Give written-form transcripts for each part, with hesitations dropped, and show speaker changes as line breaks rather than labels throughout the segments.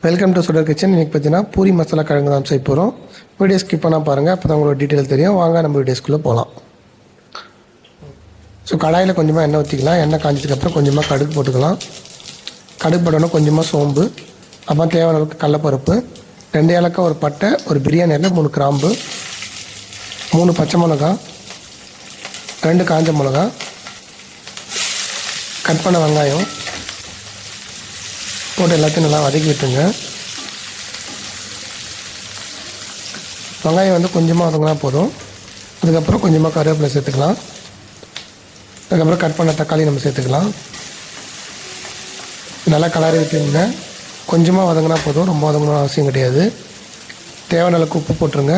Welcome to சுடர் kitchen. இன்றைக்கி பார்த்தீங்கன்னா பூரி மசாலா கிழங்கு தான் செய்ய போகிறோம். வீடியோ ஸ்கிப் பண்ணால் பாருங்கள், அப்போ தான் உங்களுக்கு டீட்டெயில் தெரியும். வாங்க நம்ம வீடியோஸ்குள்ளே போகலாம். ஸோ கடாயில் கொஞ்சமாக எண்ணெய் ஊற்றிக்கலாம். எண்ணெய் காஞ்சதுக்கப்புறம் கொஞ்சமாக கடுகு போட்டுக்கலாம். கடுகு போடணும், கொஞ்சமாக சோம்பு, அப்புறம் தேவையான அளவுக்கு கடலப்பருப்பு, 2 ஏலக்காய், ஒரு பட்டை, ஒரு பிரியாணி இலை, 3 கிராம்பு, 3 பச்சை மிளகா, 2 காஞ்ச மிளகா, கட் பண்ண வெங்காயம் போட்டு எல்லாத்தையும் நல்லா வதக்கி விட்டுருங்க. வெங்காயம் வந்து கொஞ்சமாக வதங்கினா போதும். அதுக்கப்புறம் கொஞ்சமாக கருவேப்பிலை சேர்த்துக்கலாம். அதுக்கப்புறம் கட் பண்ண தக்காளி நம்ம சேர்த்துக்கலாம். நல்லா கலரி விட்டுருங்க. கொஞ்சமாக வதங்கினா போதும், ரொம்ப வதங்கணும்னு அவசியம் கிடையாது. தேவையான அளவுக்கு உப்பு போட்டுருங்க.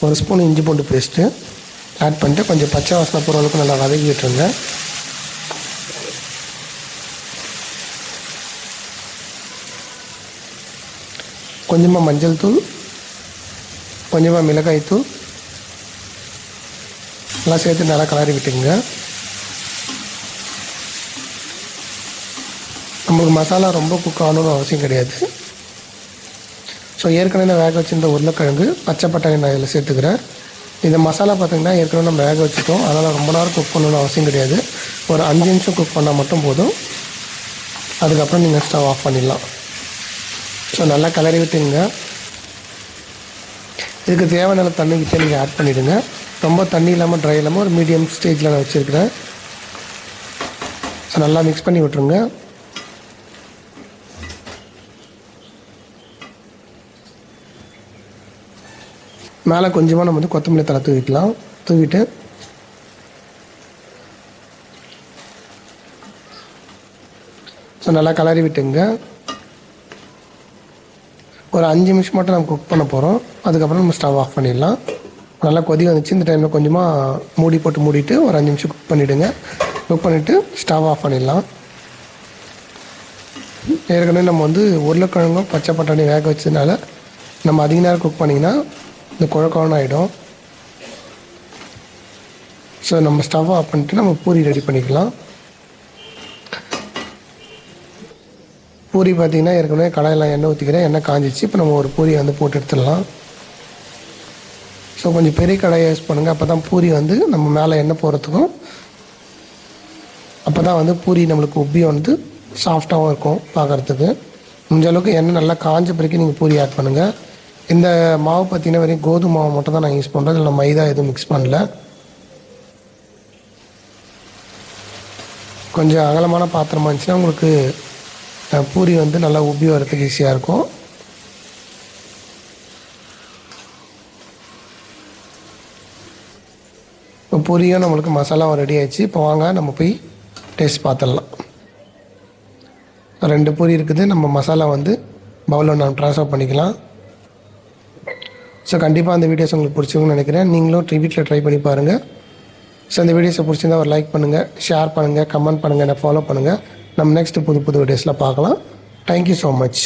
1 ஸ்பூன் இஞ்சி பூண்டு பேஸ்ட்டு ஆட் பண்ணிட்டு கொஞ்சம் பச்சை வாசனை போகிற அளவுக்கு நல்லா வதக்கி விட்டுருங்க. கொஞ்சமாக மஞ்சள் தூள், கொஞ்சமாக மிளகாய் தூள் எல்லாம் சேர்த்து நல்லா கலரி விட்டுக்குங்க. நம்மளுக்கு மசாலா ரொம்ப குக் ஆகணும்னு அவசியம் கிடையாது. ஸோ ஏற்கனவே நான் வேக வச்சுருந்த உருளைக்கிழங்கு, பச்சை பட்டாணி நான் இதில் சேர்த்துக்கிறேன். இந்த மசாலா பார்த்திங்கன்னா ஏற்கனவே நம்ம வேக வச்சுட்டோம், அதனால் ரொம்ப நேரம் குக் பண்ணணும்னு அவசியம் கிடையாது. ஒரு 5 நிமிஷம் குக் பண்ணால் மட்டும் போதும். அதுக்கப்புறம் நீங்கள் ஸ்டவ் ஆஃப் பண்ணிடலாம். ஸோ நல்லா கலரி விட்டுங்க. இதுக்கு தேவையான தண்ணி கிட்டே நீங்கள் ஆட் பண்ணிவிடுங்க. ரொம்ப தண்ணி இல்லாமல் ட்ரை இல்லாமல் ஒரு மீடியம் ஸ்டேஜில் நான் வச்சுருக்கிறேன். ஸோ நல்லா மிக்ஸ் பண்ணி விட்ருங்க. மேலே கொஞ்சமாக நம்ம வந்து கொத்தமல்லி தழை தூவிக்கலாம். தூவிட்டு ஸோ நல்லா கலரி விட்டுங்க. ஒரு 5 நிமிஷம் மட்டும் நம்ம குக் பண்ண போகிறோம். அதுக்கப்புறம் நம்ம ஸ்டவ் ஆஃப் பண்ணிடலாம். நல்லா கொதி வந்துச்சு. இந்த டைமில் கொஞ்சமாக மூடி போட்டு மூடிட்டு ஒரு 5 நிமிஷம் குக் பண்ணிவிடுங்க. குக் பண்ணிவிட்டு ஸ்டவ் ஆஃப் பண்ணிடலாம். ஏற்கனவே நம்ம வந்து உருளைக்கிழங்கும் பச்சை பட்டாணி வேக வச்சதுனால நம்ம அதிக நேரம் குக் பண்ணிங்கன்னா இந்த குழக்கம்னு ஆகிடும். ஸோ நம்ம ஸ்டவ் ஆஃப் பண்ணிவிட்டு நம்ம பூரி ரெடி பண்ணிக்கலாம். பூரி பார்த்திங்கன்னா ஏற்கனவே கடாயில் எண்ணெய் ஊற்றிக்கிறேன். எண்ணெய் காஞ்சிச்சு. இப்போ நம்ம ஒரு பூரியை வந்து போட்டு எடுத்துடலாம். ஸோ கொஞ்சம் பெரிய கடாயை யூஸ் பண்ணுங்கள். அப்போ தான் பூரி வந்து நம்ம மேலே எண்ணெய் போகிறதுக்கும், அப்போ தான் வந்து பூரி நம்மளுக்கு உப்பி வந்து சாஃப்டாகவும் இருக்கும் பார்க்குறதுக்கு. முடிஞ்ச அளவுக்கு எண்ணெய் நல்லா காஞ்ச பிறகு நீங்கள் பூரி ஆட் பண்ணுங்கள். இந்த மாவு பார்த்திங்கன்னா வெறும் கோதுமை மாவு மட்டும் தான் நான் யூஸ் பண்ணுறேன். இதில் மைதா எதுவும் மிக்ஸ் பண்ணல. கொஞ்சம் அகலமான பாத்திரமாக இருந்துச்சுன்னா உங்களுக்கு பூரி வந்து நல்லா உப்பி வரதுக்கு ஈஸியாக இருக்கும். இப்போ பூரியும் நம்மளுக்கு மசாலாவும் ரெடி ஆகிடுச்சு. இப்போ வாங்க நம்ம போய் டேஸ்ட் பார்த்துடலாம். 2 பூரி இருக்குது. நம்ம மசாலா வந்து பவுலில் நம்ம ட்ரான்ஸ்ஃபர் பண்ணிக்கலாம். ஸோ கண்டிப்பாக அந்த வீடியோஸ் உங்களுக்கு பிடிச்சிருக்குன்னு நினைக்கிறேன். நீங்களும் வீட்டில் ட்ரை பண்ணி பாருங்கள். ஸோ இந்த வீடியோஸை பிடிச்சிருந்தா ஒரு லைக் பண்ணுங்கள், ஷேர் பண்ணுங்கள், கமெண்ட் பண்ணுங்கள், என்னை ஃபாலோ பண்ணுங்கள். நம்ம நெக்ஸ்ட்டு புது வீடியோஸில் பார்க்கலாம். Thank you so much.